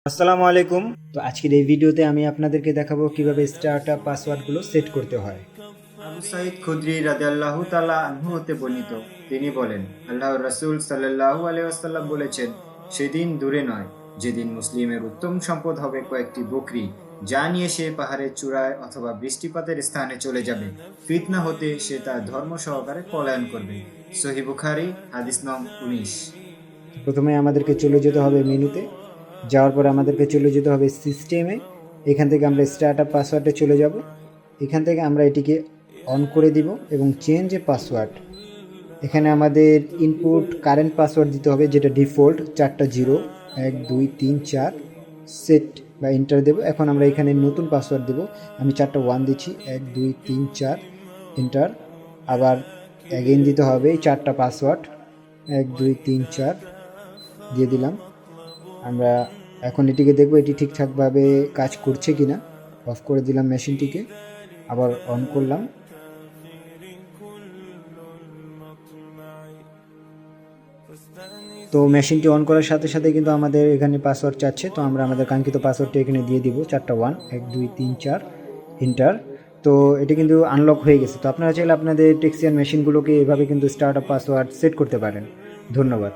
আসসালামু আলাইকুম। তো আজকের এই ভিডিওতে আমি আপনাদেরকে দেখাবো কিভাবে স্টার্টআপ পাসওয়ার্ডগুলো সেট করতে হয়। আবু সাঈদ খুদরি রাদিয়াল্লাহু তাআলা আনহু হতে বর্ণিত, তিনি বলেন, আল্লাহর রাসূল সাল্লাল্লাহু আলাইহি ওয়াসাল্লাম বলেছেন, সেদিন দূরে নয় যেদিন মুসলিমের উত্তম সম্পদ হবে কয়েকটি বকরি, যা নিয়ে সে পাহাড়ের চূড়ায় অথবা বৃষ্টিপাতের স্থানে চলে যাবে। ফিতনা হতে সে তার ধর্ম সহকারে পলায়ন করবে। সহিহ বুখারী, হাদিস নং 19। প্রথমে আমাদেরকে চলে যেতে হবে মেনুতে। যাওয়ার পর আমাদেরকে চলে যেতে হবে সিস্টেমে। এখান থেকে আমরা স্টার্টআপ পাসওয়ার্ডে চলে যাব। এখান থেকে আমরা এটিকে অন করে দিব এবং চেঞ্জ এ পাসওয়ার্ড, এখানে আমাদের ইনপুট কারেন্ট পাসওয়ার্ড দিতে হবে, যেটা ডিফল্ট 4টা 0 1 2 3 4 সেট বা এন্টার দেব। এখন আমরা এখানে নতুন পাসওয়ার্ড দেব। আমি 4টা 1 দিচ্ছি, 1 2 3 4 এন্টার। আবার অ্যাগেন দিতে হবে এই 4টা পাসওয়ার্ড, 1 2 3 4 দিয়ে দিলাম। আমরা এখন এটিকে দেখব এটি ঠিকঠাকভাবে কাজ করছে কিনা। অফ করে দিলাম মেশিনটিকে, আবার অন করলাম। তো মেশিনটি অন করার সাথে সাথে কিন্তু আমাদের এখানে পাসওয়ার্ড চাচ্ছে, তো আমরা আমাদের কাঙ্ক্ষিত পাসওয়ার্ডটি এখানে দিয়ে দিব, 4টা 1 1 2 3 4 এন্টার। তো এটি কিন্তু আনলক হয়ে গেছে। তো আপনারা চাইলে আপনাদের টেক্সিয়ান মেশিনগুলোকে এভাবে কিন্তু স্টার্টআপ পাসওয়ার্ড সেট করতে পারেন। ধন্যবাদ।